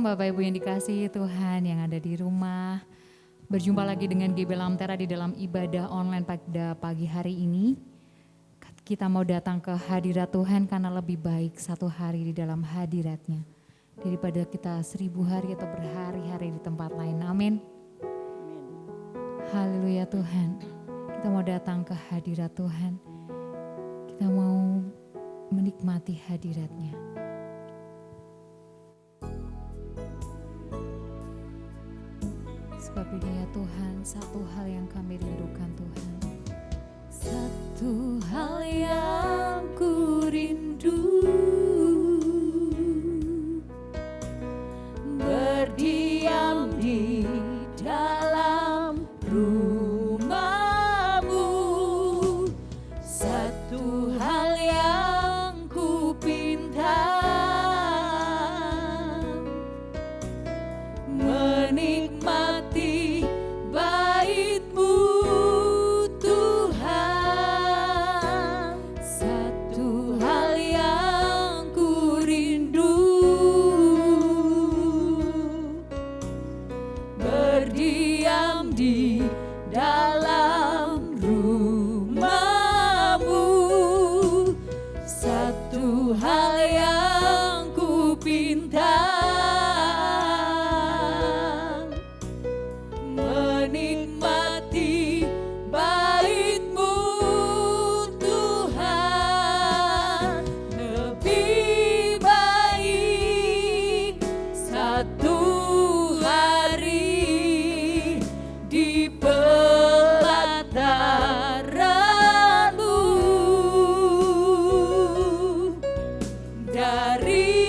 Bapak Ibu yang dikasihi Tuhan yang ada di rumah. Berjumpa lagi dengan GBL Amtera di dalam ibadah online pada pagi hari ini. Kita mau datang ke hadirat Tuhan karena lebih baik satu hari di dalam hadiratnya daripada kita 1000 hari atau berhari-hari di tempat lain. Amin. Haleluya Tuhan. Kita mau datang ke hadirat Tuhan. Kita mau menikmati hadiratnya. Sebab ini ya Tuhan, satu hal yang kami rindukan Tuhan. Satu hal yang ku rindu, berdiam di dalam rumah-Mu. Satu hal yang ku pinta, menikmati bait-Mu Tuhan. Satu hal yang ku rindu, berdiam di dalam rumah-Mu. Satu hal yang ku pinta, menikmati bait-Mu Tuhan. Lebih baik satu hari di pelataran-Mu daripada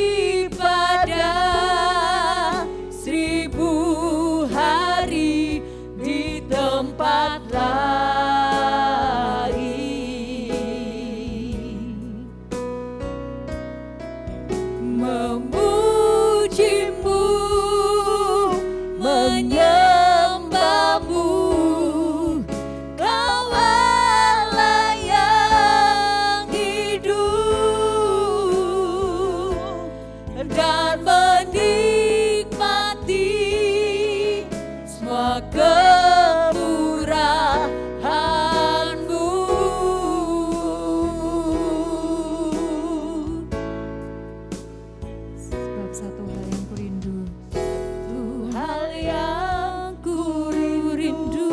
1000 hari di tempat lain. Memuji-Mu, menyembah-Mu, Kau Allah yang hidup, dan menikmati semua kemurahan-Mu. Sebab satu hal yang ku rindu, satu hal yang ku rindu,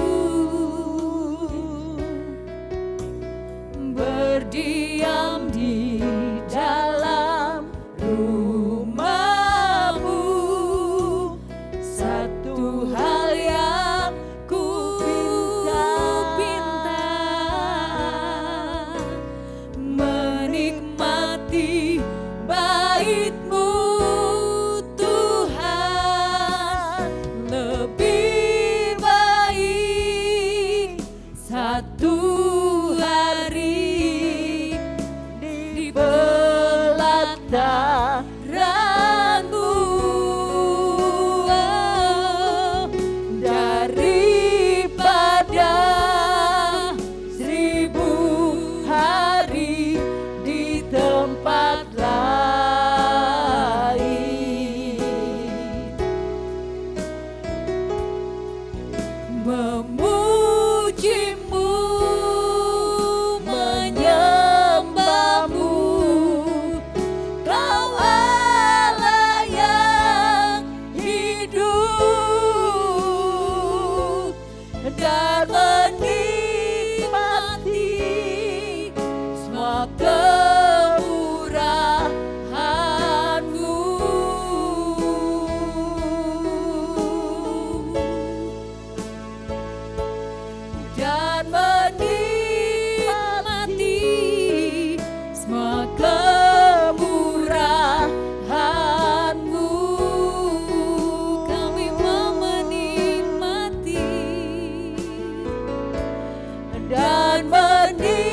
berdiam di dalam rumah-Mu. Satu hal yang ku pinta, menikmati bait-Mu Tuhan. Lebih baik satu hari di pelataran-Mu daripada 1000 hari di tempat lain. Memuji-Mu, menyembah-Mu, Kau Allah yang hidup, dan menikmati semua kemurahan-Mu. Dan menikmati semua kemurahan-Mu. Kami mau menikmati dan menikmati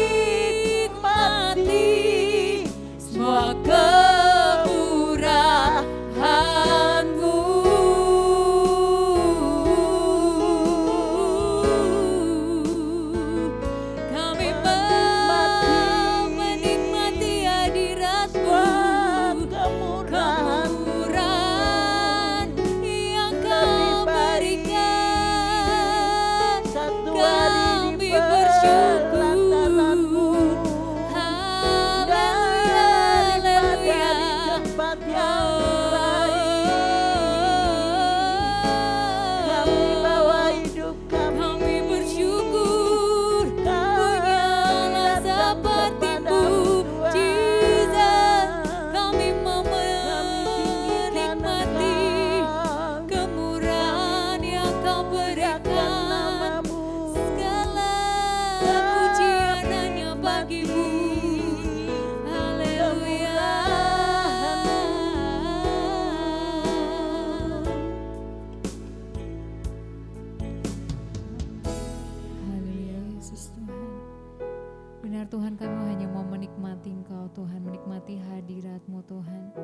Tuhan kami hanya mau menikmati Engkau Tuhan, menikmati hadirat-Mu Tuhan.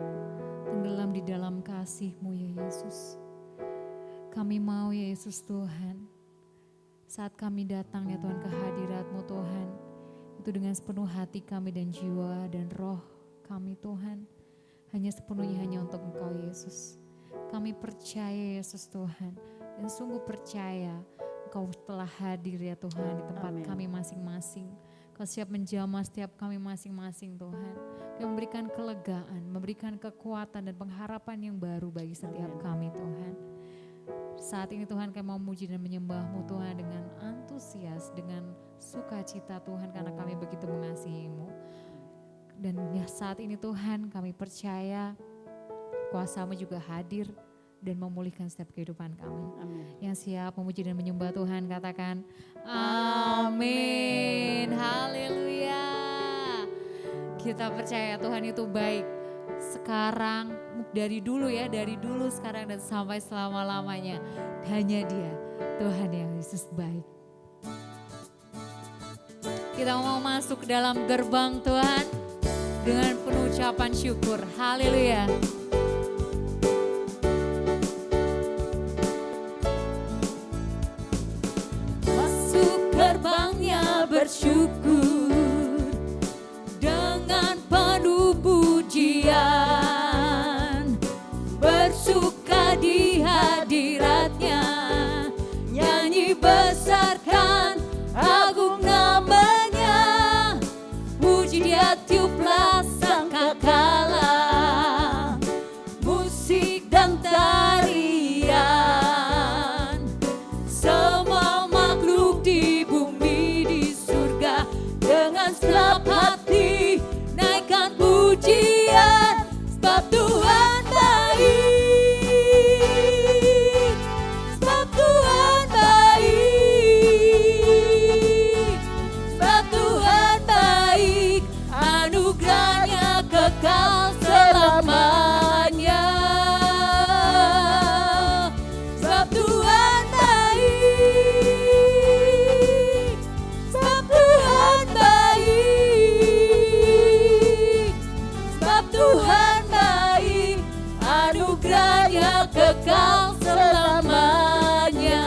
Tenggelam di dalam kasih-Mu ya Yesus. Kami mau ya Yesus Tuhan, saat kami datang ya Tuhan ke hadirat-Mu Tuhan, itu dengan sepenuh hati kami dan jiwa dan roh kami Tuhan, hanya sepenuhnya hanya untuk Engkau Yesus. Kami percaya Yesus Tuhan, dan sungguh percaya Engkau telah hadir ya Tuhan di tempat kami masing-masing. Kau siap menjamah setiap kami masing-masing Tuhan. Yang memberikan kelegaan, memberikan kekuatan dan pengharapan yang baru bagi setiap kami Tuhan. Saat ini Tuhan kami mau memuji dan menyembah-Mu Tuhan dengan antusias, dengan sukacita Tuhan karena kami begitu mengasihi-Mu. Dan ya saat ini Tuhan kami percaya kuasa-Mu juga hadir dan memulihkan setiap kehidupan kami. Amin. Yang siap memuji dan menyembah Tuhan katakan amin. Haleluya. Kita percaya Tuhan itu baik. Sekarang, dari dulu ya, dari dulu sekarang dan sampai selama-lamanya. Hanya Dia, Tuhan yang Yesus baik. Kita mau masuk ke dalam gerbang Tuhan dengan penuh ucapan syukur. Haleluya. Gerbangnya bersyukur dengan penuh pujian, bersuka di hadiratnya, nyanyi besarkan agung namanya, puji Dia tiuplah sangkakala, musik dan tarian, semua makhluk di bumi di surga dengan segenap hati naikkan pujian, sebab Tuhan baik, sebab Tuhan baik, sebab Tuhan baik, anugerahnya kekal selamanya. Sebab Tuhan baik, sebab Tuhan baik, sebab Tuhan baik, anugerahnya kekal selamanya.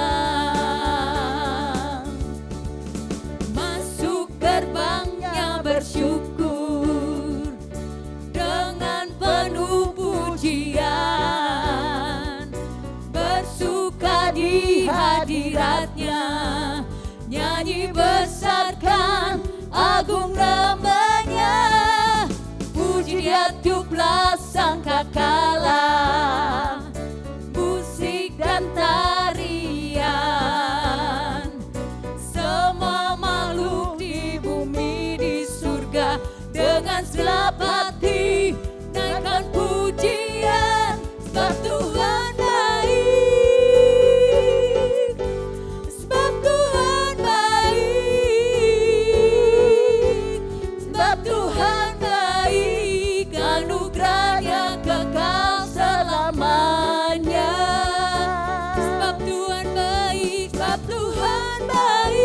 Masuk gerbangnya bersyukur dengan penuh pujian, bersuka di hadiratnya, nyanyi besarkan agung namanya, puji Dia tiuplah sangkakala, musik dan tarian, semua makhluk di bumi di surga dengan segenap hati naikkan pujian, sebab Tuhan baik, sebab Tuhan baik, sebab Tuhan baik, anugerahnya kekal selamanya. Sebab Tuhan baik, sebab Tuhan baik,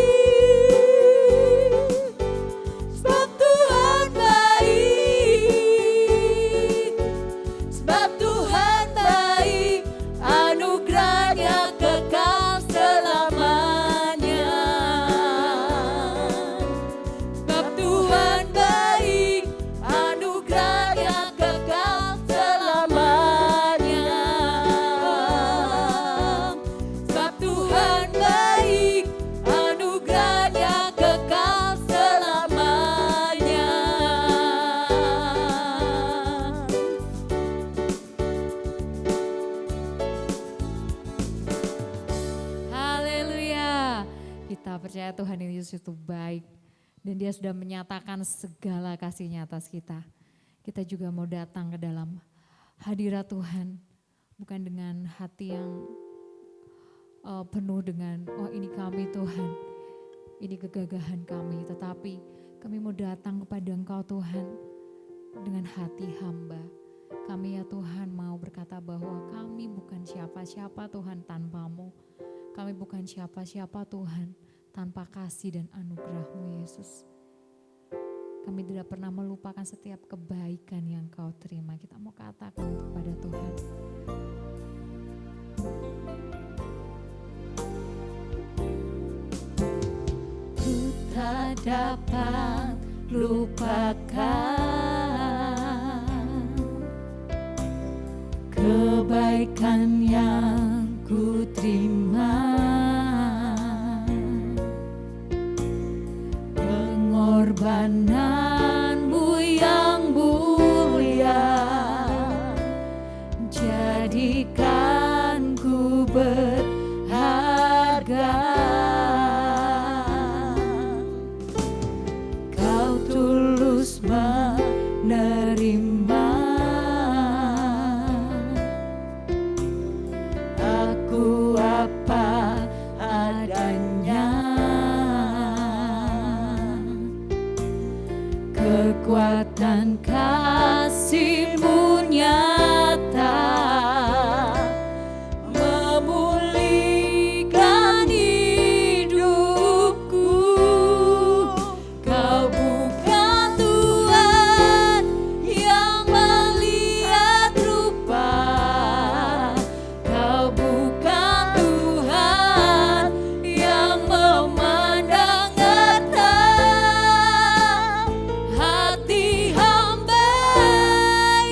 sebab Tuhan baik, sebab Tuhan baik, anugerahnya kekal selamanya. Sebab Tuhan baik, anugerahnya kekal selamanya. Sebab Tuhan baik, anugerahnya kekal selamanya. Haleluya. Kita percaya Tuhan Yesus itu baik dan Dia sudah menyatakan segala kasih-Nya atas kita. Kita juga mau datang ke dalam hadirat Tuhan bukan dengan hati yang penuh dengan oh ini kami Tuhan, ini kegagahan kami, tetapi kami mau datang kepada Engkau Tuhan dengan hati hamba. Kami ya Tuhan mau berkata bahwa kami bukan siapa-siapa Tuhan tanpa-Mu. Kami bukan siapa-siapa Tuhan tanpa kasih dan anugerah-Mu Yesus. Kami tidak pernah melupakan setiap kebaikan yang Kau terima. Kita mau katakan itu kepada Tuhan. Ku tak dapat lupakan kebaikan yang ku terima, pengorbananmu yang mulia, jadikan ku berharga. Kau tulus menerima aku apa adanya, kekuatan kasih-Mu nyata memulihkan hidupku. Kau bukan Tuhan yang melihat rupa, Kau bukan Tuhan yang memandang harta. Hati hamba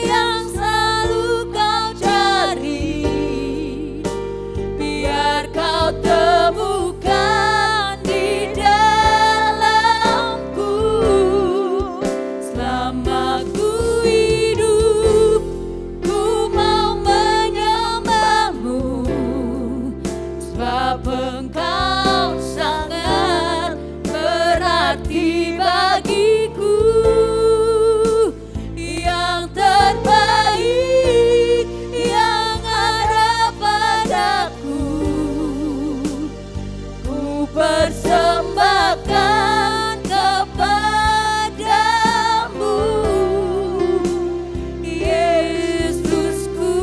yang selalu Kau cari, biar Kau temukan di dalamku. Selama ku hidup, ku mau menyembah-Mu, sebab Engkau sangat berarti bagiku. Yang terbaik yang ada padaku, ku persembahkan kepadamu, Yesusku.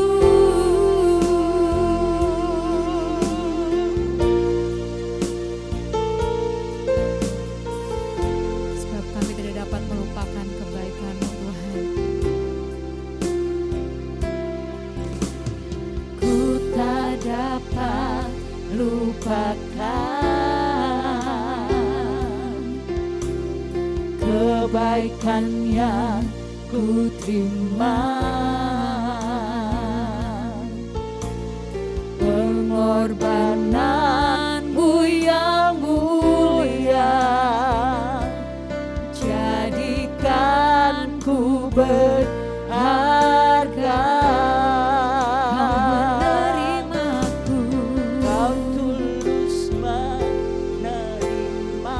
Sebab kami tidak dapat melupakan kebaikan-Mu, Tuhan. Ku tak dapat lupakan kebaikan yang ku terima, pengorbananmu yang mulia, jadikan ku berharga. Kau menerimaku, Kau tulus menerima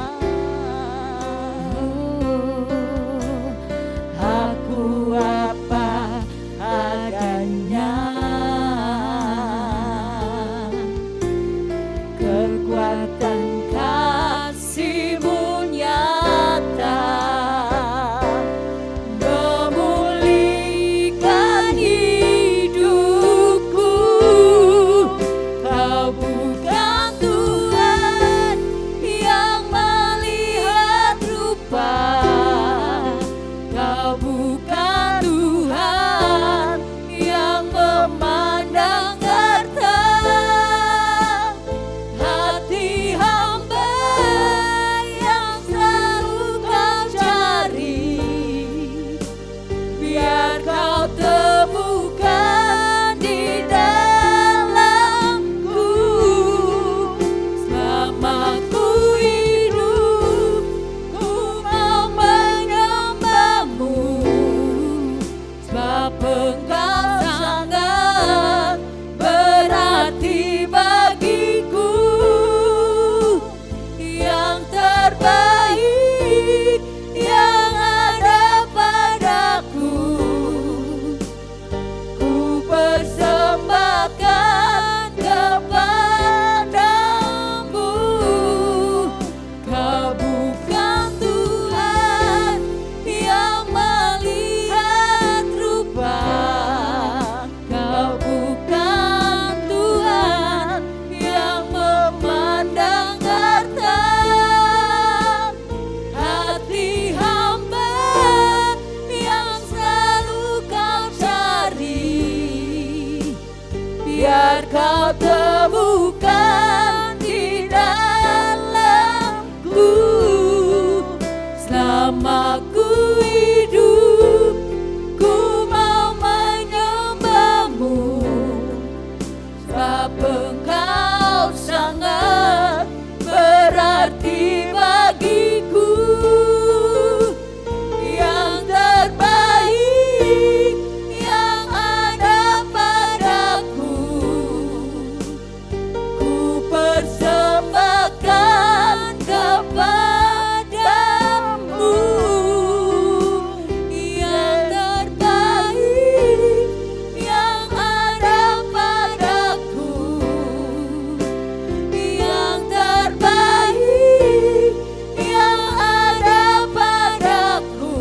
aku apa adanya, kekuatan kasih-Mu nyata memulihkan aku hidup, ku mau menyembahmu, sebab Engkau sangat berarti bagiku. Yang terbaik yang ada padaku, ku persembahkan kepadamu. Yang terbaik yang ada padaku, yang terbaik yang ada padaku,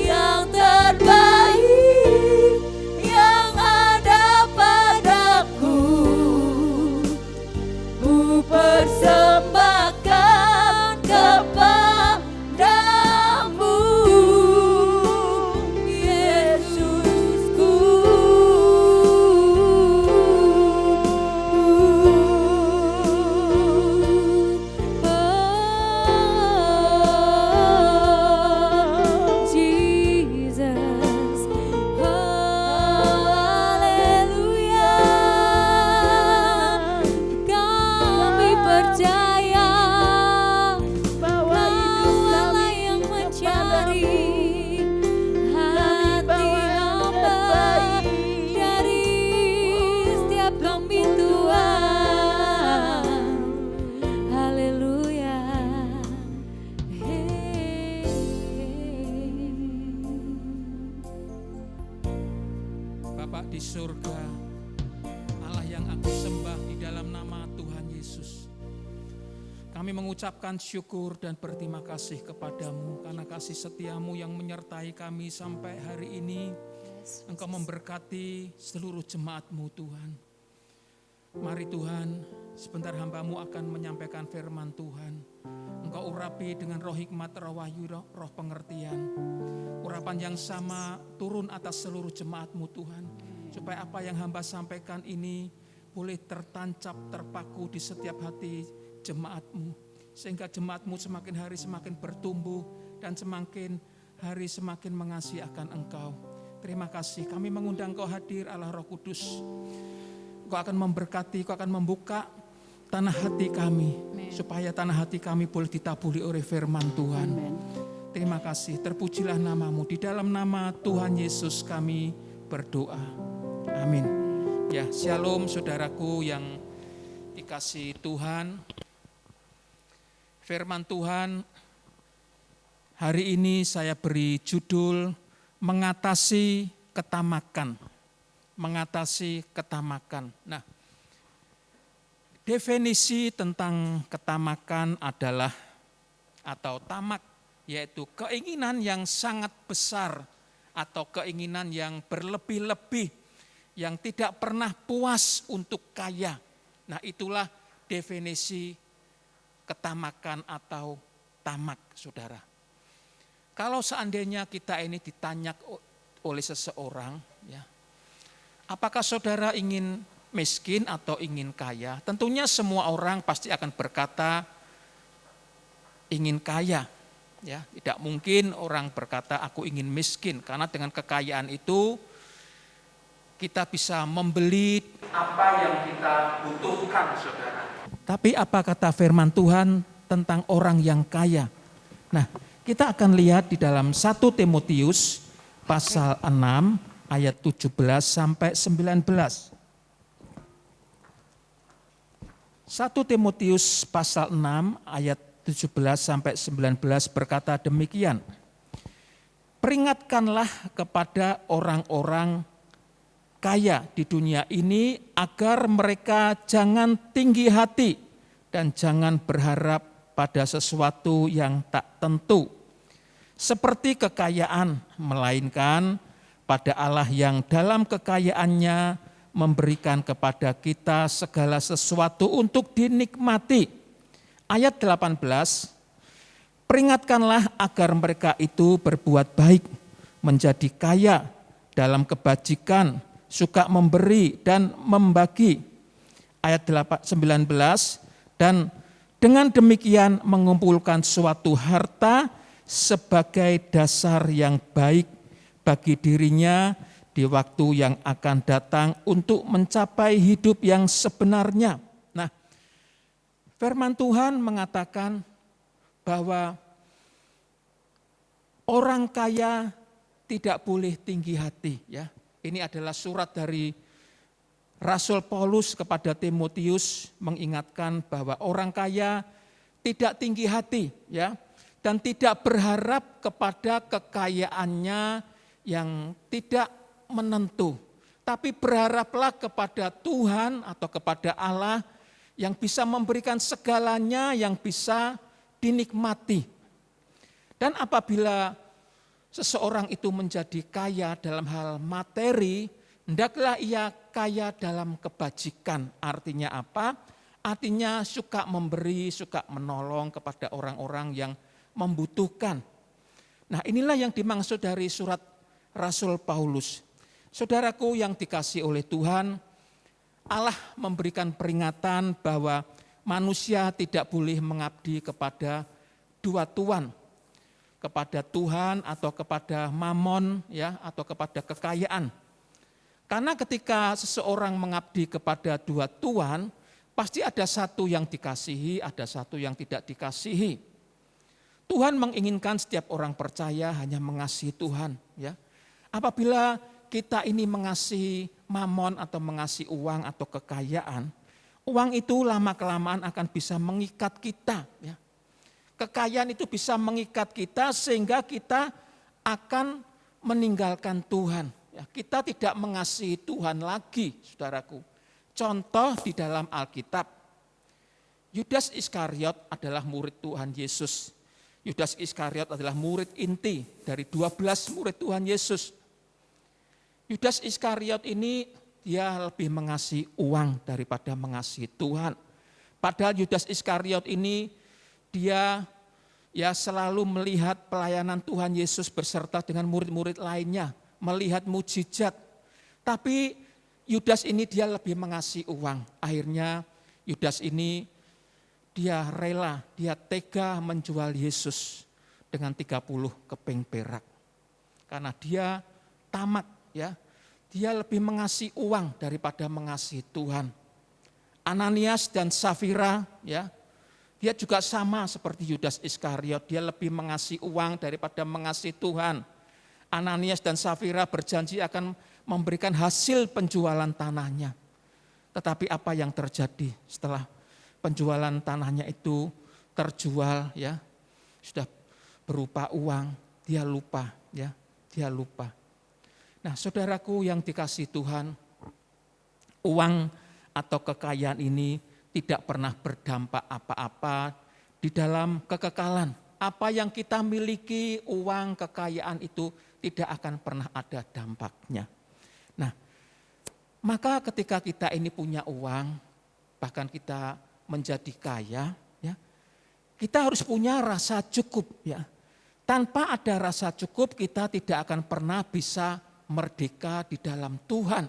yang terbaik yang ada padaku, ku persembahkan kepadamu, Yesusku. Oh, Jesus, haleluya. Kami percaya bahwa Kaulah yang mencari hati hamba dari setiap kami Tuhan. Haleluya. Bapa di surga, Allah yang aku sembah di dalam nama Tuhan Yesus, kami mengucapkan syukur dan berterima kasih kepadamu karena kasih setiamu yang menyertai kami sampai hari ini. Engkau memberkati seluruh jemaatmu Tuhan. Mari Tuhan, sebentar hambamu akan menyampaikan firman Tuhan. Engkau urapi dengan roh hikmat, roh wahyu, roh pengertian. Urapan yang sama turun atas seluruh jemaatmu Tuhan. Supaya apa yang hamba sampaikan ini boleh tertancap, terpaku di setiap hati jemaatmu. Sehingga jemaatmu semakin hari semakin bertumbuh dan semakin hari semakin mengasihi akan Engkau. Terima kasih, kami mengundang Kau hadir Allah Roh Kudus. Kau akan memberkati, Kau akan membuka tanah hati kami. Supaya tanah hati kami boleh ditaburi oleh firman Tuhan. Amen. Terima kasih, terpujilah namamu. Di dalam nama Tuhan Yesus kami berdoa. Amin. Ya, shalom saudaraku yang dikasihi Tuhan. Firman Tuhan hari ini saya beri judul mengatasi ketamakan. Mengatasi ketamakan. Nah, definisi tentang ketamakan adalah atau tamak, yaitu keinginan yang sangat besar atau keinginan yang berlebih-lebih, yang tidak pernah puas untuk kaya. Nah, itulah definisi ketamakan atau tamak, saudara. Kalau seandainya kita ini ditanya oleh seseorang, ya, apakah saudara ingin miskin atau ingin kaya? Tentunya semua orang pasti akan berkata ingin kaya. Ya, tidak mungkin orang berkata aku ingin miskin, karena dengan kekayaan itu kita bisa membeli apa yang kita butuhkan, saudara. Tapi apa kata firman Tuhan tentang orang yang kaya? Nah, kita akan lihat di dalam 1 Timotius pasal 6 ayat 17 sampai 19. 1 Timotius pasal 6 ayat 17 sampai 19 berkata demikian. Peringatkanlah kepada orang-orang kaya di dunia ini agar mereka jangan tinggi hati dan jangan berharap pada sesuatu yang tak tentu. Seperti kekayaan, melainkan pada Allah yang dalam kekayaannya memberikan kepada kita segala sesuatu untuk dinikmati. Ayat 18, peringatkanlah agar mereka itu berbuat baik, menjadi kaya dalam kebajikan, suka memberi dan membagi. Ayat 19, dan Dengan demikian mengumpulkan suatu harta sebagai dasar yang baik bagi dirinya di waktu yang akan datang untuk mencapai hidup yang sebenarnya. Nah, firman Tuhan mengatakan bahwa orang kaya tidak boleh tinggi hati, ya. Ini adalah surat dari Rasul Paulus kepada Timotius mengingatkan bahwa orang kaya tidak tinggi hati, ya, dan tidak berharap kepada kekayaannya yang tidak menentu, tapi berharaplah kepada Tuhan atau kepada Allah yang bisa memberikan segalanya yang bisa dinikmati. Dan apabila seseorang itu menjadi kaya dalam hal materi, hendaklah ia kaya dalam kebajikan. Artinya apa? Artinya suka memberi, suka menolong kepada orang-orang yang membutuhkan. Nah, inilah yang dimaksud dari surat Rasul Paulus. Saudaraku yang dikasihi oleh Tuhan, Allah memberikan peringatan bahwa manusia tidak boleh mengabdi kepada dua tuan, kepada Tuhan atau kepada mamon, ya, atau kepada kekayaan. Karena ketika seseorang mengabdi kepada dua tuan, pasti ada satu yang dikasihi, ada satu yang tidak dikasihi. Tuhan menginginkan setiap orang percaya hanya mengasihi Tuhan, ya. Apabila kita ini mengasihi mamon atau mengasihi uang atau kekayaan, uang itu lama-kelamaan akan bisa mengikat kita, ya. Kekayaan itu bisa mengikat kita sehingga kita akan meninggalkan Tuhan. Ya, kita tidak mengasihi Tuhan lagi, saudaraku. Contoh di dalam Alkitab, Yudas Iskariot adalah murid Tuhan Yesus. Yudas Iskariot adalah murid inti dari 12 murid Tuhan Yesus. Yudas Iskariot ini dia lebih mengasihi uang daripada mengasihi Tuhan. Padahal Yudas Iskariot ini dia ya selalu melihat pelayanan Tuhan Yesus beserta dengan murid-murid lainnya, melihat mujizat. Tapi Yudas ini dia lebih mengasihi uang. Akhirnya Yudas ini dia rela, dia tega menjual Yesus dengan 30 keping perak. Karena dia tamak, ya. Dia lebih mengasihi uang daripada mengasihi Tuhan. Ananias dan Safira, ya. Dia juga sama seperti Yudas Iskariot, dia lebih mengasihi uang daripada mengasihi Tuhan. Ananias dan Safira berjanji akan memberikan hasil penjualan tanahnya. Tetapi apa yang terjadi setelah penjualan tanahnya itu terjual, ya, sudah berupa uang, dia lupa, ya, dia lupa. Nah, saudaraku yang dikasihi Tuhan, uang atau kekayaan ini tidak pernah berdampak apa-apa di dalam kekekalan. Apa yang kita miliki, uang, kekayaan itu tidak akan pernah ada dampaknya. Nah, maka ketika kita ini punya uang, bahkan kita menjadi kaya, ya, kita harus punya rasa cukup, ya. Tanpa ada rasa cukup, kita tidak akan pernah bisa merdeka di dalam Tuhan.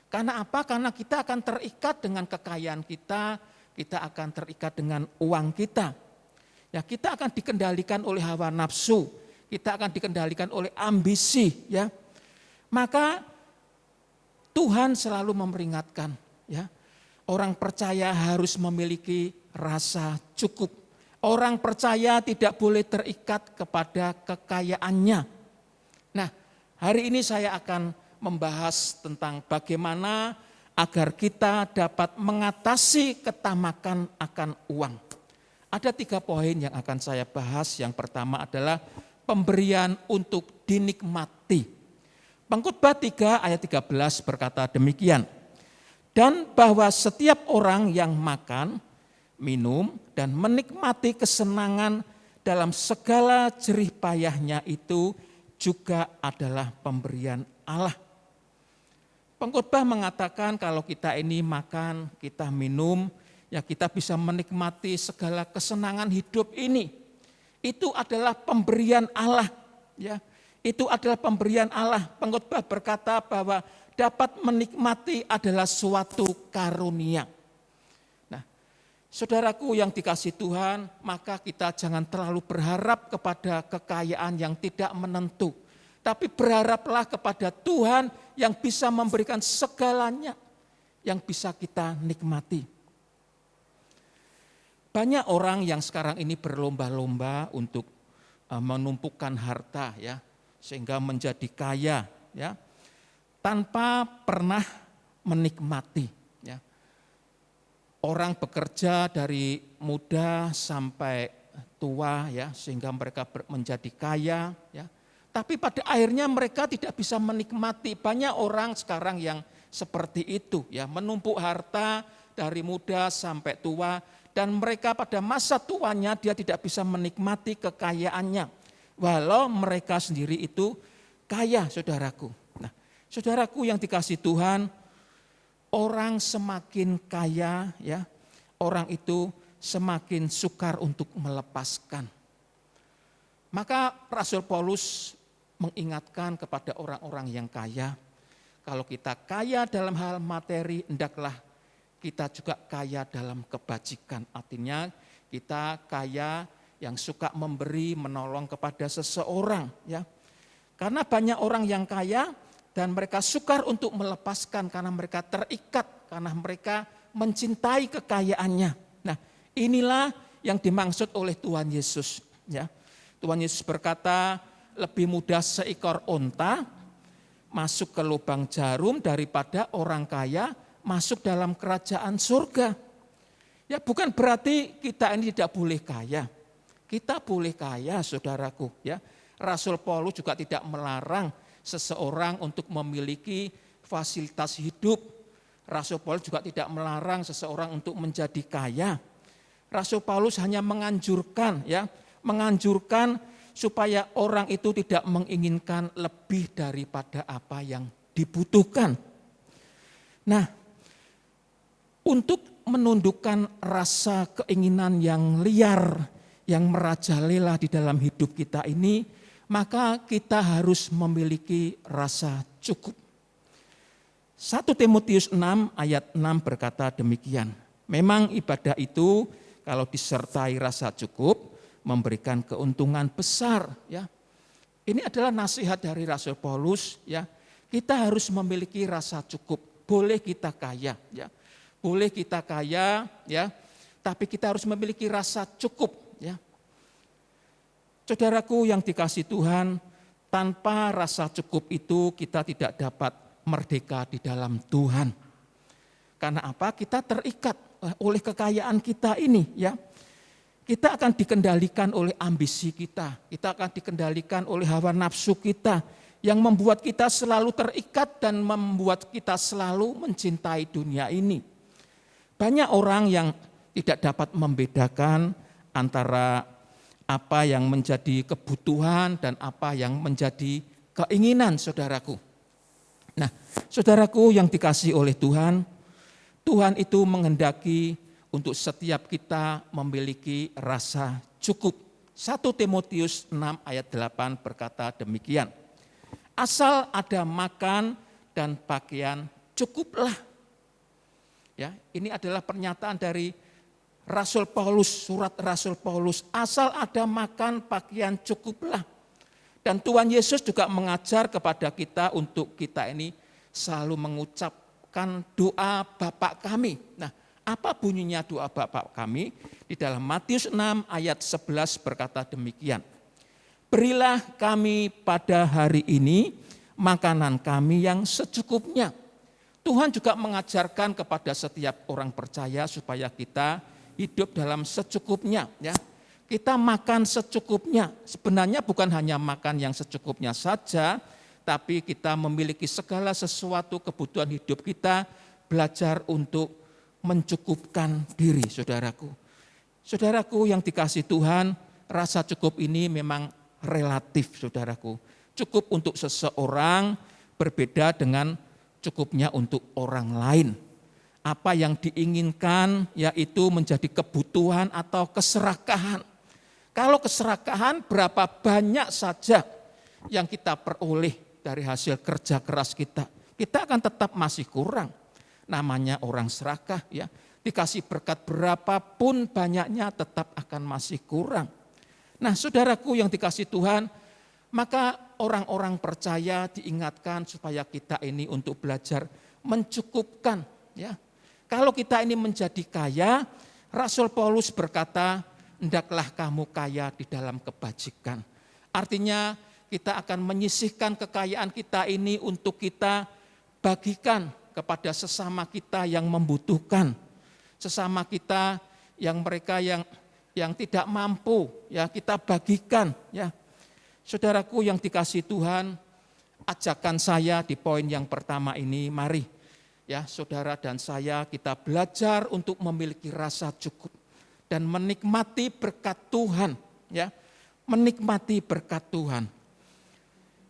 Karena apa? Karena kita akan terikat dengan kekayaan kita akan terikat dengan uang kita. Ya, kita akan dikendalikan oleh hawa nafsu, kita akan dikendalikan oleh ambisi, ya. Maka Tuhan selalu memperingatkan, ya. Orang percaya harus memiliki rasa cukup. Orang percaya tidak boleh terikat kepada kekayaannya. Nah, hari ini saya akan membahas tentang bagaimana agar kita dapat mengatasi ketamakan akan uang. Ada 3 poin yang akan saya bahas. Yang pertama adalah pemberian untuk dinikmati. Pengkhotbah 3 ayat 13 berkata demikian. Dan bahwa setiap orang yang makan, minum, dan menikmati kesenangan dalam segala jerih payahnya itu juga adalah pemberian Allah. Pengkhotbah mengatakan kalau kita ini makan, kita minum, ya kita bisa menikmati segala kesenangan hidup ini. Itu adalah pemberian Allah, ya. Itu adalah pemberian Allah. Pengkhotbah berkata bahwa dapat menikmati adalah suatu karunia. Nah, Saudaraku yang dikasihi Tuhan, maka kita jangan terlalu berharap kepada kekayaan yang tidak menentu. Tapi berharaplah kepada Tuhan yang bisa memberikan segalanya yang bisa kita nikmati. Banyak orang yang sekarang ini berlomba-lomba untuk menumpukan harta ya, sehingga menjadi kaya ya, tanpa pernah menikmati. Orang bekerja dari muda sampai tua ya, sehingga mereka menjadi kaya ya. Tapi pada akhirnya mereka tidak bisa menikmati. Banyak orang sekarang yang seperti itu ya, menumpuk harta dari muda sampai tua dan mereka pada masa tuanya dia tidak bisa menikmati kekayaannya. Walau mereka sendiri itu kaya, saudaraku. Nah, saudaraku yang dikasihi Tuhan, orang semakin kaya ya, orang itu semakin sukar untuk melepaskan. Maka Rasul Paulus mengingatkan kepada orang-orang yang kaya, kalau kita kaya dalam hal materi, hendaklah kita juga kaya dalam kebajikan. Artinya kita kaya yang suka memberi, menolong kepada seseorang ya. Karena banyak orang yang kaya dan mereka sukar untuk melepaskan karena mereka terikat, karena mereka mencintai kekayaannya. Nah, inilah yang dimaksud oleh Tuhan Yesus. Ya, Tuhan Yesus berkata, lebih mudah seekor onta masuk ke lubang jarum daripada orang kaya masuk dalam kerajaan surga. Ya, bukan berarti kita ini tidak boleh kaya. Kita boleh kaya, saudaraku. Ya, Rasul Paulus juga tidak melarang seseorang untuk memiliki fasilitas hidup. Rasul Paulus juga tidak melarang seseorang untuk menjadi kaya. Rasul Paulus hanya menganjurkan supaya orang itu tidak menginginkan lebih daripada apa yang dibutuhkan. Nah, untuk menundukkan rasa keinginan yang liar, yang merajalela di dalam hidup kita ini, maka kita harus memiliki rasa cukup. 1 Timotius 6 ayat 6 berkata demikian. Memang ibadah itu kalau disertai rasa cukup memberikan keuntungan besar ya. Ini adalah nasihat dari Rasul Paulus ya. Kita harus memiliki rasa cukup. Boleh kita kaya ya. Boleh kita kaya ya, tapi kita harus memiliki rasa cukup ya. Saudaraku yang dikasihi Tuhan, tanpa rasa cukup itu kita tidak dapat merdeka di dalam Tuhan. Karena apa? Kita terikat oleh kekayaan kita ini ya. Kita akan dikendalikan oleh ambisi kita akan dikendalikan oleh hawa nafsu kita yang membuat kita selalu terikat dan membuat kita selalu mencintai dunia ini. Banyak orang yang tidak dapat membedakan antara apa yang menjadi kebutuhan dan apa yang menjadi keinginan, saudaraku. Nah, saudaraku yang dikasihi oleh Tuhan, Tuhan itu menghendaki untuk setiap kita memiliki rasa cukup. 1 Timotius 6 ayat 8 berkata demikian. Asal ada makan dan pakaian cukuplah. Ya, ini adalah pernyataan dari Rasul Paulus, surat Rasul Paulus. Asal ada makan pakaian cukuplah. Dan Tuhan Yesus juga mengajar kepada kita untuk kita ini selalu mengucapkan doa Bapa kami. Nah, apa bunyinya doa Bapa kami? Di dalam Matius 6 ayat 11 berkata demikian. Berilah kami pada hari ini makanan kami yang secukupnya. Tuhan juga mengajarkan kepada setiap orang percaya supaya kita hidup dalam secukupnya. Ya. Kita makan secukupnya. Sebenarnya bukan hanya makan yang secukupnya saja, tapi kita memiliki segala sesuatu kebutuhan hidup kita, belajar untuk mencukupkan diri, saudaraku. Saudaraku yang dikasihi Tuhan, rasa cukup ini memang relatif, saudaraku. Cukup untuk seseorang berbeda dengan cukupnya untuk orang lain. Apa yang diinginkan yaitu menjadi kebutuhan atau keserakahan. Kalau keserakahan berapa banyak saja yang kita peroleh dari hasil kerja keras kita. Kita akan tetap masih kurang. Namanya orang serakah ya. Dikasih berkat berapapun banyaknya tetap akan masih kurang. Nah saudaraku yang dikasih Tuhan, maka orang-orang percaya diingatkan supaya kita ini untuk belajar mencukupkan. Ya. Kalau kita ini menjadi kaya, Rasul Paulus berkata, hendaklah kamu kaya di dalam kebajikan. Artinya kita akan menyisihkan kekayaan kita ini untuk kita bagikan kepada sesama kita yang membutuhkan, sesama kita yang mereka yang tidak mampu, ya kita bagikan, ya. Saudaraku yang dikasihi Tuhan, ajakan saya di poin yang pertama ini, mari ya saudara dan saya kita belajar untuk memiliki rasa cukup dan menikmati berkat Tuhan, ya. Menikmati berkat Tuhan.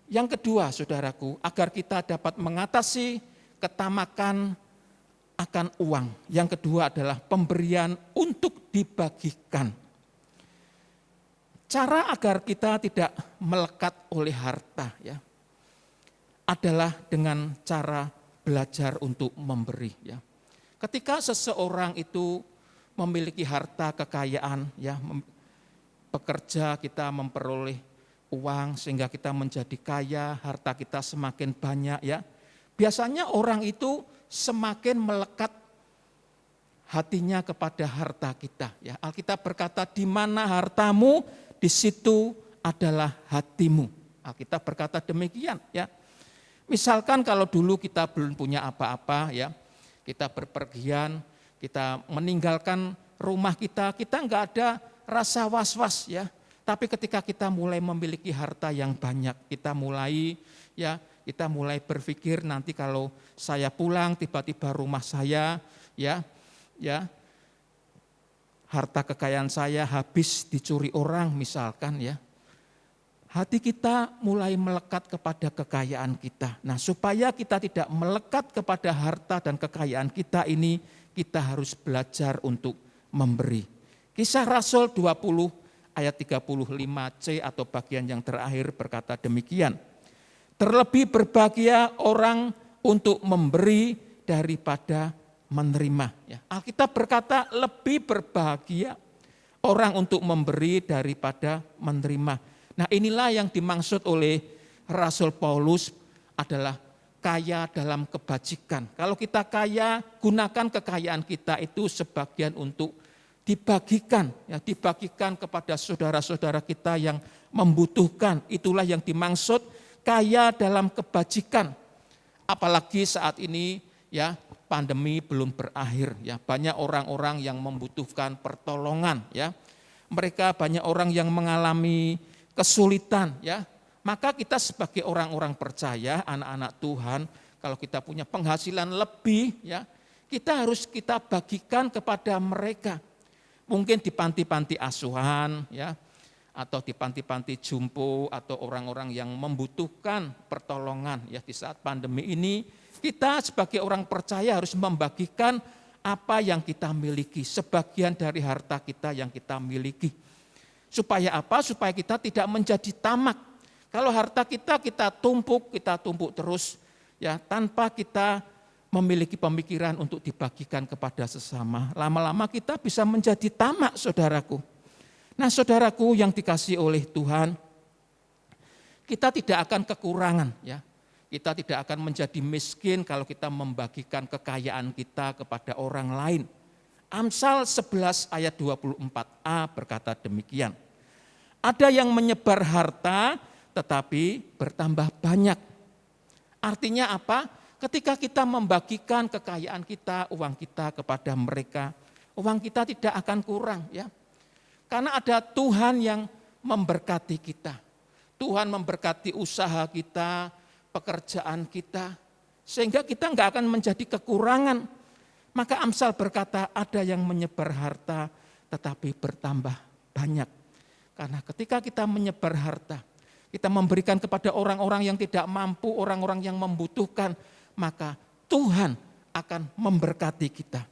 Yang kedua, saudaraku, agar kita dapat mengatasi ketamakan akan uang. Yang kedua adalah pemberian untuk dibagikan. Cara agar kita tidak melekat oleh harta, ya, adalah dengan cara belajar untuk memberi. Ya. Ketika seseorang itu memiliki harta kekayaan, ya, bekerja kita memperoleh uang sehingga kita menjadi kaya, harta kita semakin banyak, ya. Biasanya orang itu semakin melekat hatinya kepada harta kita. Ya. Alkitab berkata, di mana hartamu, di situ adalah hatimu. Alkitab berkata demikian. Ya. Misalkan kalau dulu kita belum punya apa-apa, ya, kita berpergian, kita meninggalkan rumah kita nggak ada rasa was-was, ya. Tapi ketika kita mulai memiliki harta yang banyak, kita mulai berpikir nanti kalau saya pulang tiba-tiba rumah saya, ya, harta kekayaan saya habis dicuri orang misalkan, ya. Hati kita mulai melekat kepada kekayaan kita. Nah, supaya kita tidak melekat kepada harta dan kekayaan kita ini, kita harus belajar untuk memberi. Kisah Rasul 20 ayat 35c atau bagian yang terakhir berkata demikian. Terlebih berbahagia orang untuk memberi daripada menerima. Ya. Alkitab berkata lebih berbahagia orang untuk memberi daripada menerima. Nah inilah yang dimaksud oleh Rasul Paulus adalah kaya dalam kebajikan. Kalau kita kaya, gunakan kekayaan kita itu sebagian untuk dibagikan, ya, dibagikan kepada saudara-saudara kita yang membutuhkan. Itulah yang dimaksud kaya dalam kebajikan. Apalagi saat ini, ya, pandemi belum berakhir, ya, banyak orang-orang yang membutuhkan pertolongan, ya. Mereka banyak orang yang mengalami kesulitan, ya. Maka kita sebagai orang-orang percaya, anak-anak Tuhan, kalau kita punya penghasilan lebih, ya, kita bagikan kepada mereka. Mungkin di panti-panti asuhan, ya, atau di panti-panti jumbo atau orang-orang yang membutuhkan pertolongan, ya, di saat pandemi ini. Kita sebagai orang percaya harus membagikan apa yang kita miliki, sebagian dari harta kita yang kita miliki. Supaya apa? Supaya kita tidak menjadi tamak. Kalau harta kita tumpuk terus, ya, tanpa kita memiliki pemikiran untuk dibagikan kepada sesama. Lama-lama kita bisa menjadi tamak, saudaraku. Nah, saudaraku yang dikasihi oleh Tuhan, kita tidak akan kekurangan, ya. Kita tidak akan menjadi miskin kalau kita membagikan kekayaan kita kepada orang lain. Amsal 11 ayat 24a berkata demikian. Ada yang menyebar harta tetapi bertambah banyak. Artinya apa? Ketika kita membagikan kekayaan kita, uang kita kepada mereka, uang kita tidak akan kurang, ya. Karena ada Tuhan yang memberkati kita. Tuhan memberkati usaha kita, pekerjaan kita, sehingga kita enggak akan menjadi kekurangan. Maka Amsal berkata ada yang menyebar harta tetapi bertambah banyak. Karena ketika kita menyebar harta, kita memberikan kepada orang-orang yang tidak mampu, orang-orang yang membutuhkan, maka Tuhan akan memberkati kita.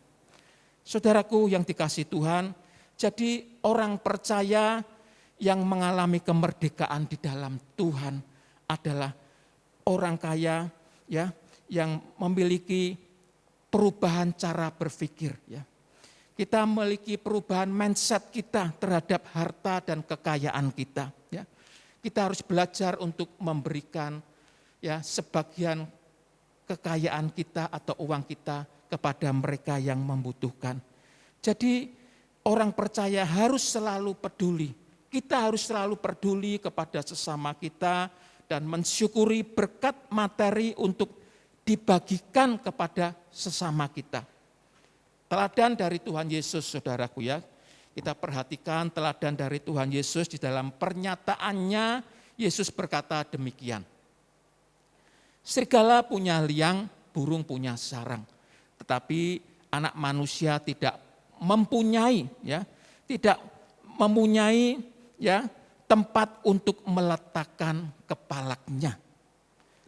Saudaraku yang dikasihi Tuhan, jadi orang percaya yang mengalami kemerdekaan di dalam Tuhan adalah orang kaya, ya, yang memiliki perubahan cara berpikir, ya. Kita memiliki perubahan mindset kita terhadap harta dan kekayaan kita. Ya. Kita harus belajar untuk memberikan ya sebagian kekayaan kita atau uang kita kepada mereka yang membutuhkan. Jadi orang percaya harus selalu peduli. Kita harus selalu peduli kepada sesama kita dan mensyukuri berkat materi untuk dibagikan kepada sesama kita. Teladan dari Tuhan Yesus, saudaraku ya. Kita perhatikan teladan dari Tuhan Yesus di dalam pernyataannya, Yesus berkata demikian. Serigala punya liang, burung punya sarang. Tetapi anak manusia tidak mempunyai tempat untuk meletakkan kepalanya.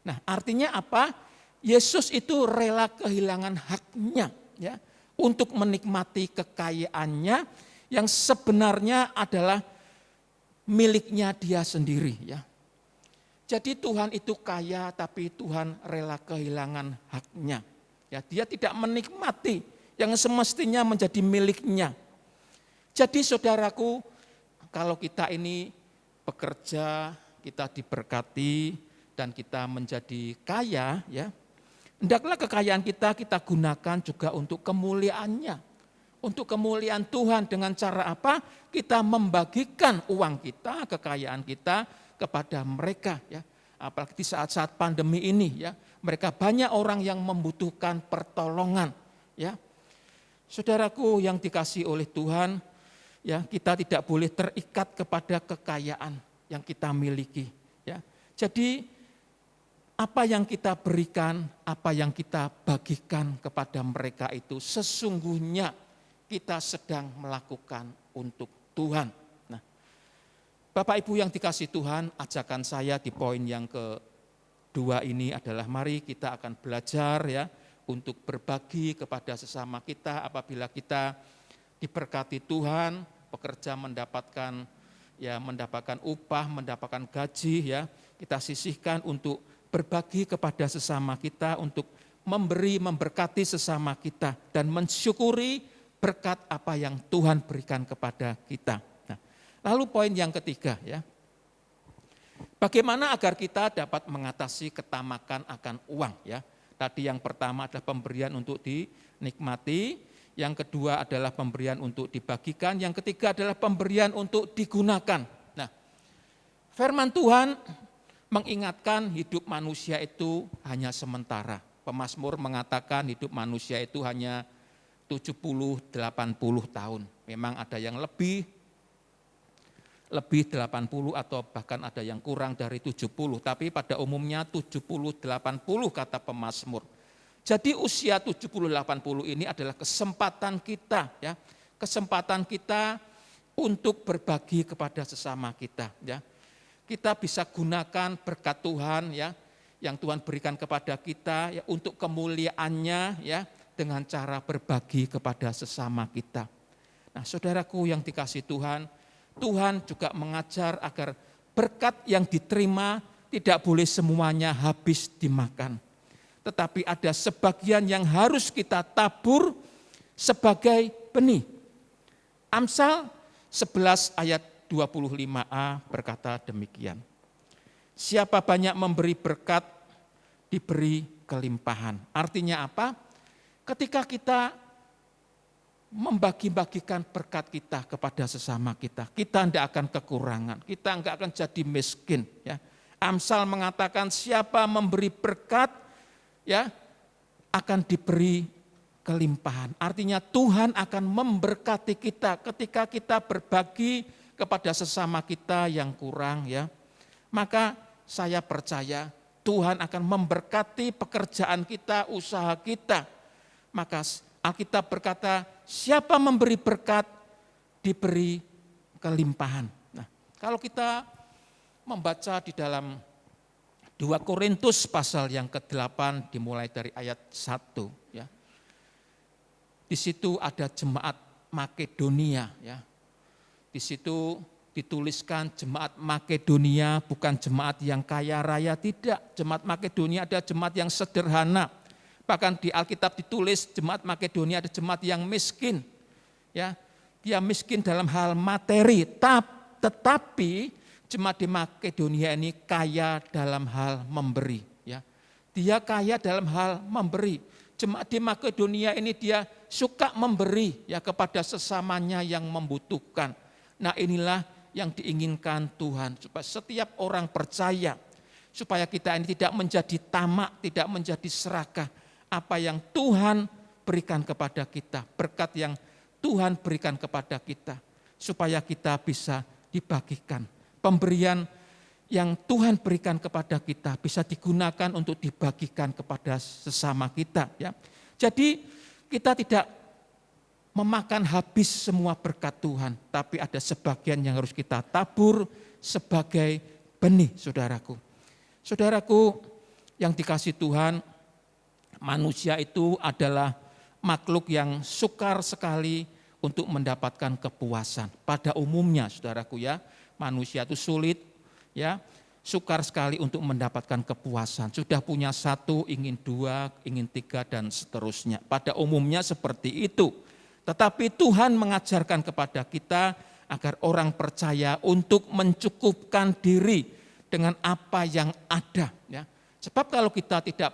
Nah, artinya apa? Yesus itu rela kehilangan haknya ya untuk menikmati kekayaannya yang sebenarnya adalah miliknya dia sendiri ya. Jadi Tuhan itu kaya tapi Tuhan rela kehilangan haknya. Ya, dia tidak menikmati yang semestinya menjadi miliknya. Jadi saudaraku, kalau kita ini bekerja, kita diberkati dan kita menjadi kaya ya, hendaklah kekayaan kita gunakan juga untuk kemuliaannya. Untuk kemuliaan Tuhan dengan cara apa? Kita membagikan uang kita, kekayaan kita kepada mereka ya. Apalagi di saat-saat pandemi ini ya, mereka banyak orang yang membutuhkan pertolongan ya. Saudaraku yang dikasihi oleh Tuhan, ya, kita tidak boleh terikat kepada kekayaan yang kita miliki ya. Jadi apa yang kita berikan, apa yang kita bagikan kepada mereka itu sesungguhnya kita sedang melakukan untuk Tuhan. Nah, Bapak Ibu yang dikasihi Tuhan, ajakan saya di poin yang kedua ini adalah mari kita akan belajar ya untuk berbagi kepada sesama kita apabila kita diberkati Tuhan, pekerja mendapatkan upah, mendapatkan gaji ya, kita sisihkan untuk berbagi kepada sesama kita, untuk memberkati sesama kita dan mensyukuri berkat apa yang Tuhan berikan kepada kita. Nah, lalu poin yang ketiga ya, bagaimana agar kita dapat mengatasi ketamakan akan uang ya. Tadi yang pertama adalah pemberian untuk dinikmati, yang kedua adalah pemberian untuk dibagikan, yang ketiga adalah pemberian untuk digunakan. Nah, firman Tuhan mengingatkan hidup manusia itu hanya sementara. Pemazmur mengatakan hidup manusia itu hanya 70-80 tahun. Memang ada yang lebih 80 atau bahkan ada yang kurang dari 70. Tapi pada umumnya 70-80 kata pemazmur. Jadi usia 70-80 ini adalah kesempatan kita ya. Kesempatan kita untuk berbagi kepada sesama kita ya. Kita bisa gunakan berkat Tuhan ya yang Tuhan berikan kepada kita ya untuk kemuliaannya ya dengan cara berbagi kepada sesama kita. Nah, saudaraku yang dikasihi Tuhan, Tuhan juga mengajar agar berkat yang diterima tidak boleh semuanya habis dimakan. Tetapi ada sebagian yang harus kita tabur sebagai benih. Amsal 11 ayat 25a berkata demikian. Siapa banyak memberi berkat, diberi kelimpahan. Artinya apa? Ketika kita membagi-bagikan berkat kita kepada sesama kita tidak akan kekurangan, kita enggak akan jadi miskin. Ya. Amsal mengatakan siapa memberi berkat, ya akan diberi kelimpahan. Artinya Tuhan akan memberkati kita ketika kita berbagi kepada sesama kita yang kurang. Ya, maka saya percaya Tuhan akan memberkati pekerjaan kita, usaha kita. Maka Alkitab berkata, siapa memberi berkat, diberi kelimpahan. Nah, kalau kita membaca di dalam 2 Korintus pasal yang ke-8 dimulai dari ayat 1. Ya. Di situ ada jemaat Makedonia. Ya. Di situ dituliskan jemaat Makedonia bukan jemaat yang kaya raya, tidak. Jemaat Makedonia ada jemaat yang sederhana. Bahkan di Alkitab ditulis jemaat Makedonia ada jemaat yang miskin. ya. Dia miskin dalam hal materi, tetapi jemaat di Makedonia ini kaya dalam hal memberi, ya. Dia kaya dalam hal memberi. Jemaat di Makedonia ini dia suka memberi ya kepada sesamanya yang membutuhkan. Nah, inilah yang diinginkan Tuhan, supaya setiap orang percaya, supaya kita ini tidak menjadi tamak, tidak menjadi serakah. Apa yang Tuhan berikan kepada kita, berkat yang Tuhan berikan kepada kita, supaya kita bisa dibagikan. Pemberian yang Tuhan berikan kepada kita bisa digunakan untuk dibagikan kepada sesama kita. Ya. Jadi kita tidak memakan habis semua berkat Tuhan, tapi ada sebagian yang harus kita tabur sebagai benih, saudaraku. Saudaraku yang dikasihi Tuhan, manusia itu adalah makhluk yang sukar sekali untuk mendapatkan kepuasan. Pada umumnya, saudaraku ya, manusia itu sulit, ya, sukar sekali untuk mendapatkan kepuasan. Sudah punya satu, ingin dua, ingin tiga, dan seterusnya. Pada umumnya seperti itu. Tetapi Tuhan mengajarkan kepada kita agar orang percaya untuk mencukupkan diri dengan apa yang ada. Ya. Sebab kalau kita tidak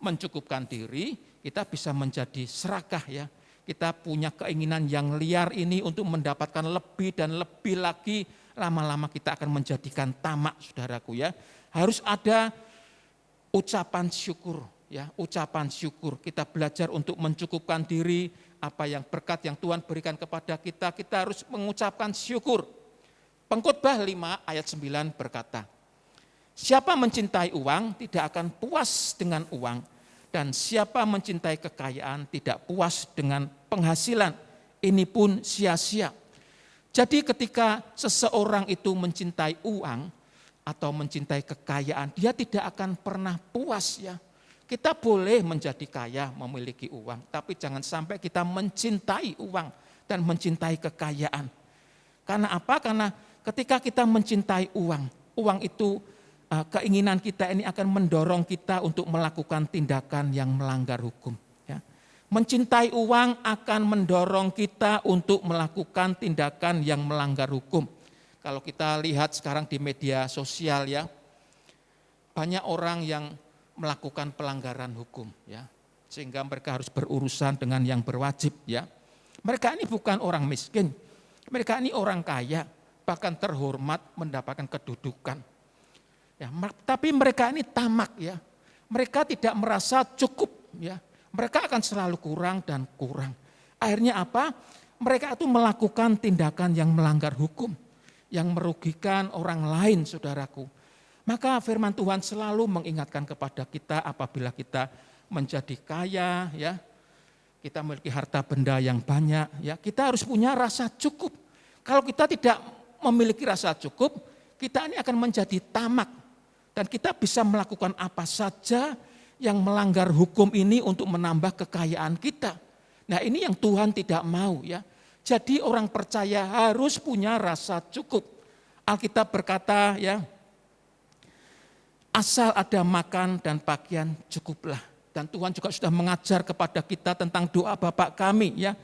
mencukupkan diri, kita bisa menjadi serakah ya. Kita punya keinginan yang liar ini untuk mendapatkan lebih dan lebih lagi, lama-lama kita akan menjadikan tamak, saudaraku ya. Harus ada ucapan syukur ya, ucapan syukur. Kita belajar untuk mencukupkan diri, apa yang berkat yang Tuhan berikan kepada kita harus mengucapkan syukur. Pengkhotbah 5 ayat 9 berkata, siapa mencintai uang tidak akan puas dengan uang, dan siapa mencintai kekayaan tidak puas dengan penghasilan. Ini pun sia-sia. Jadi ketika seseorang itu mencintai uang atau mencintai kekayaan, dia tidak akan pernah puas ya. Kita boleh menjadi kaya, memiliki uang, tapi jangan sampai kita mencintai uang dan mencintai kekayaan. Karena apa? Karena ketika kita mencintai uang, uang itu keinginan kita ini akan mendorong kita untuk melakukan tindakan yang melanggar hukum. Ya. Mencintai uang akan mendorong kita untuk melakukan tindakan yang melanggar hukum. Kalau kita lihat sekarang di media sosial ya, banyak orang yang melakukan pelanggaran hukum ya, sehingga mereka harus berurusan dengan yang berwajib ya. Mereka ini bukan orang miskin, mereka ini orang kaya, bahkan terhormat mendapatkan kedudukan. Ya, tapi mereka ini tamak ya, mereka tidak merasa cukup ya, mereka akan selalu kurang dan kurang. Akhirnya apa? Mereka itu melakukan tindakan yang melanggar hukum, yang merugikan orang lain, saudaraku. Maka firman Tuhan selalu mengingatkan kepada kita apabila kita menjadi kaya ya, kita memiliki harta benda yang banyak ya, kita harus punya rasa cukup. Kalau kita tidak memiliki rasa cukup, kita ini akan menjadi tamak dan kita bisa melakukan apa saja yang melanggar hukum ini untuk menambah kekayaan kita. Nah, ini yang Tuhan tidak mau ya. Jadi orang percaya harus punya rasa cukup. Alkitab berkata ya, asal ada makan dan pakaian cukuplah. Dan Tuhan juga sudah mengajar kepada kita tentang doa Bapa kami ya.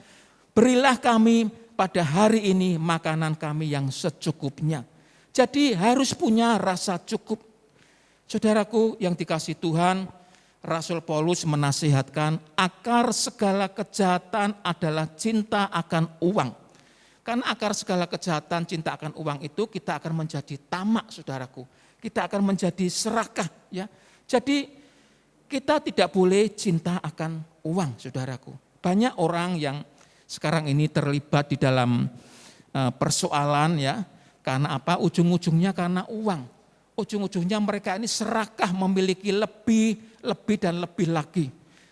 Berilah kami pada hari ini makanan kami yang secukupnya. Jadi harus punya rasa cukup. Saudaraku yang dikasihi Tuhan, Rasul Paulus menasihatkan akar segala kejahatan adalah cinta akan uang. Karena akar segala kejahatan cinta akan uang itu kita akan menjadi tamak, saudaraku. Kita akan menjadi serakah ya. Jadi kita tidak boleh cinta akan uang, saudaraku. Banyak orang yang sekarang ini terlibat di dalam persoalan ya. Karena apa? Ujung-ujungnya karena uang. Ujung-ujungnya mereka ini serakah memiliki lebih dan lebih lagi.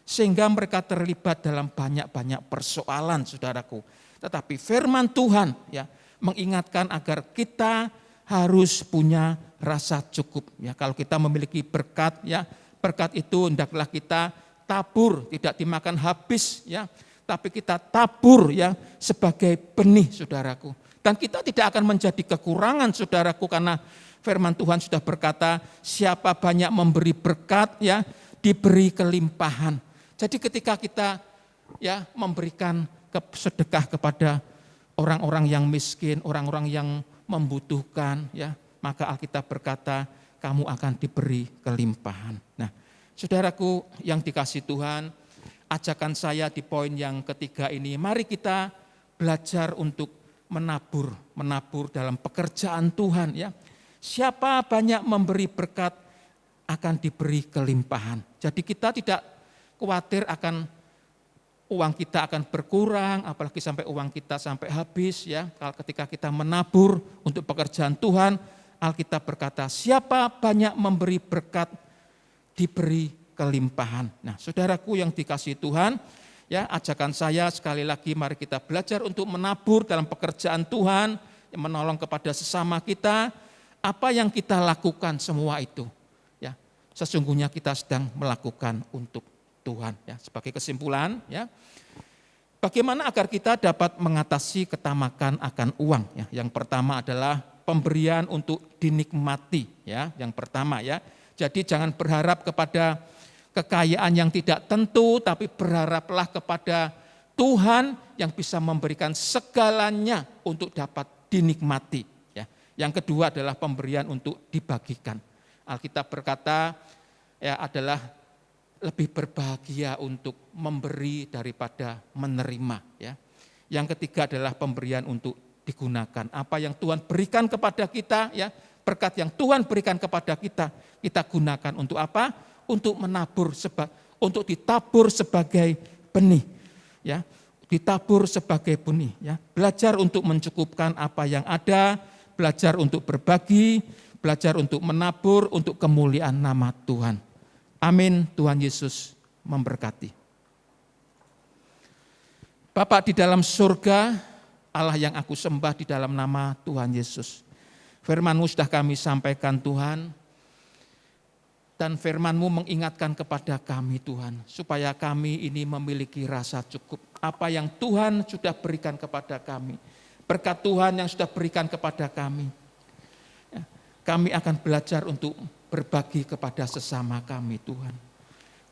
Sehingga mereka terlibat dalam banyak-banyak persoalan, saudaraku. Tetapi firman Tuhan ya mengingatkan agar kita harus punya rasa cukup ya. Kalau kita memiliki berkat ya, berkat itu hendaklah kita tabur, tidak dimakan habis ya, tapi kita tabur ya sebagai benih, saudaraku. Dan kita tidak akan menjadi kekurangan, saudaraku, karena firman Tuhan sudah berkata, siapa banyak memberi berkat ya, diberi kelimpahan. Jadi ketika kita ya memberikan sedekah kepada orang-orang yang miskin, orang-orang yang membutuhkan, ya, maka Alkitab berkata kamu akan diberi kelimpahan. Nah, saudaraku yang dikasihi Tuhan, ajakan saya di poin yang ketiga ini, mari kita belajar untuk menabur dalam pekerjaan Tuhan, ya. Siapa banyak memberi berkat akan diberi kelimpahan. Jadi kita tidak khawatir akan uang kita akan berkurang, apalagi sampai uang kita sampai habis, ya. Kalau ketika kita menabur untuk pekerjaan Tuhan, Alkitab berkata, siapa banyak memberi berkat diberi kelimpahan. Nah, saudaraku yang dikasihi Tuhan, ya, ajakan saya sekali lagi mari kita belajar untuk menabur dalam pekerjaan Tuhan, yang menolong kepada sesama kita. Apa yang kita lakukan semua itu, ya, sesungguhnya kita sedang melakukan untuk Tuhan. Ya, sebagai kesimpulan, ya, bagaimana agar kita dapat mengatasi ketamakan akan uang? Ya, yang pertama adalah pemberian untuk dinikmati. Ya, yang pertama, ya. Jadi jangan berharap kepada kekayaan yang tidak tentu, tapi berharaplah kepada Tuhan yang bisa memberikan segalanya untuk dapat dinikmati. Yang kedua adalah pemberian untuk dibagikan. Alkitab berkata ya adalah lebih berbahagia untuk memberi daripada menerima. Ya. Yang ketiga adalah pemberian untuk digunakan. Apa yang Tuhan berikan kepada kita, ya, berkat yang Tuhan berikan kepada kita gunakan untuk apa? Untuk menabur, untuk ditabur sebagai benih. Ya. Ditabur sebagai benih. Ya. Belajar untuk mencukupkan apa yang ada, belajar untuk berbagi, belajar untuk menabur, untuk kemuliaan nama Tuhan. Amin, Tuhan Yesus memberkati. Bapa di dalam surga, Allah yang aku sembah di dalam nama Tuhan Yesus. Firman-Mu sudah kami sampaikan Tuhan, dan firman-Mu mengingatkan kepada kami Tuhan, supaya kami ini memiliki rasa cukup. Apa yang Tuhan sudah berikan kepada kami, berkat Tuhan yang sudah berikan kepada kami, kami akan belajar untuk berbagi kepada sesama kami Tuhan.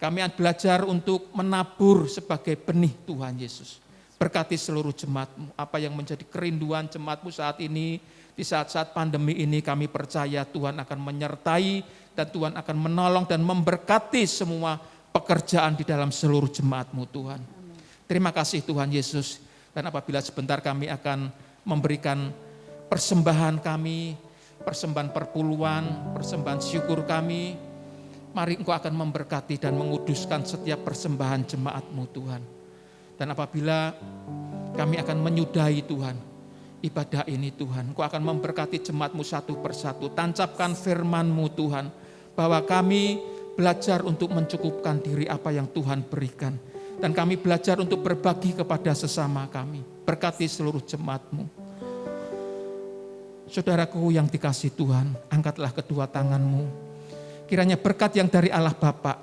Kami akan belajar untuk menabur sebagai benih Tuhan Yesus. Berkati seluruh jemaat-Mu, apa yang menjadi kerinduan jemaat-Mu saat ini, di saat-saat pandemi ini kami percaya Tuhan akan menyertai dan Tuhan akan menolong dan memberkati semua pekerjaan di dalam seluruh jemaat-Mu Tuhan. Terima kasih Tuhan Yesus, dan apabila sebentar kami akan memberikan persembahan kami, persembahan perpuluhan, persembahan syukur kami, mari Engkau akan memberkati dan menguduskan setiap persembahan jemaat-Mu Tuhan. Dan apabila kami akan menyudahi Tuhan, ibadah ini Tuhan, Engkau akan memberkati jemaat-Mu satu persatu. Tancapkan firman-Mu Tuhan, bahwa kami belajar untuk mencukupkan diri apa yang Tuhan berikan. Dan kami belajar untuk berbagi kepada sesama kami. Berkati seluruh jemaat-Mu. Saudaraku yang dikasihi Tuhan, angkatlah kedua tangan-Mu. Kiranya berkat yang dari Allah Bapa,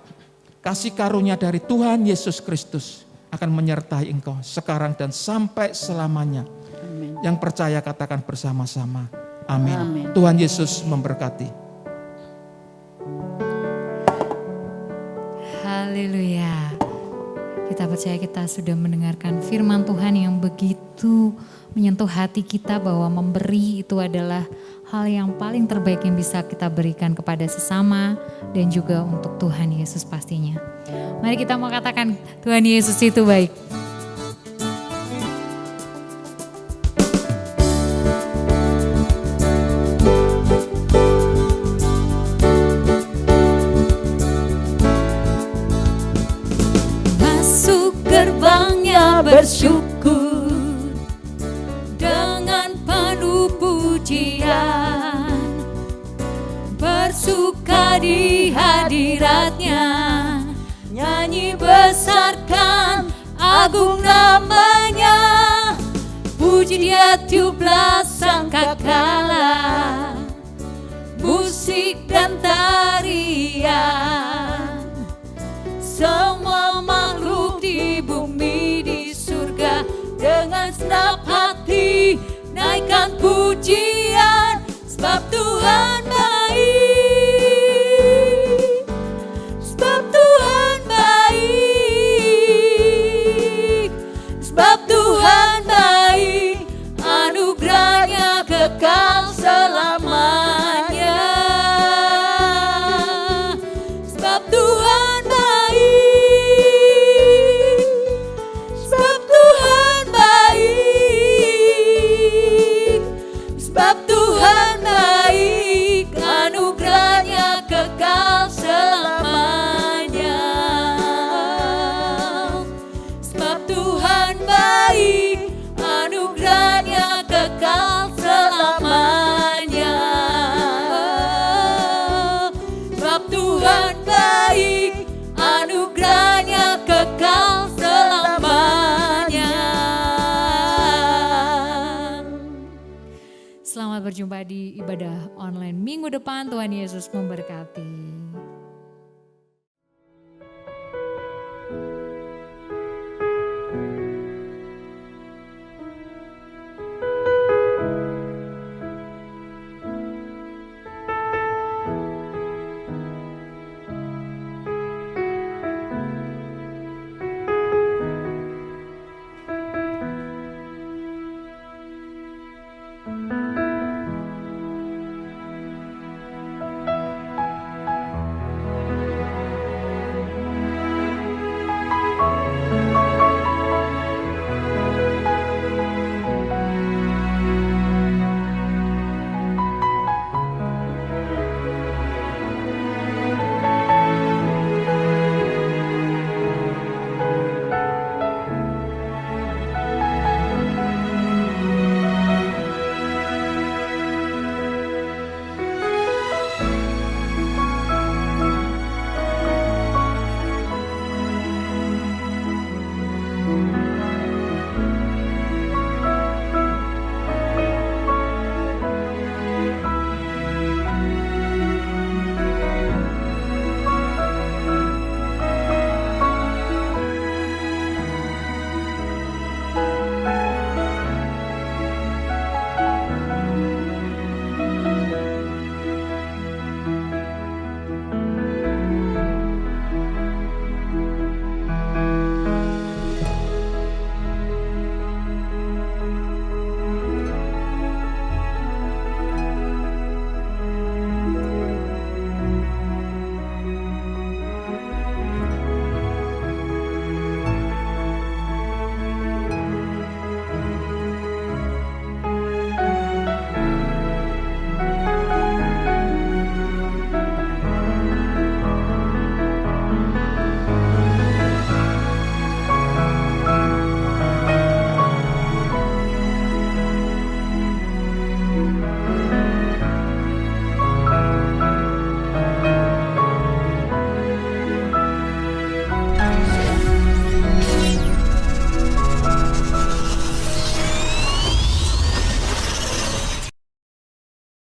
kasih karunia dari Tuhan Yesus Kristus akan menyertai engkau sekarang dan sampai selamanya. Amin. Yang percaya katakan bersama-sama. Amin. Amin. Tuhan Yesus memberkati. Haleluya. Kita percaya kita sudah mendengarkan firman Tuhan yang begitu menyentuh hati kita, bahwa memberi itu adalah hal yang paling terbaik yang bisa kita berikan kepada sesama dan juga untuk Tuhan Yesus pastinya. Mari kita mau katakan Tuhan Yesus itu baik. Bersyukur dengan penuh pujian, bersuka di hadiratnya, nyanyi besarkan agung namanya, puji Dia tiuplah sangkakala, musik dan tarian, semua makhluk di bumi di surga dengan senap hati naikkan pujian, sebab Tuhan baik, sebab Tuhan baik, sebab Tuhan berjumpa di ibadah online minggu depan. Tuhan Yesus memberkati.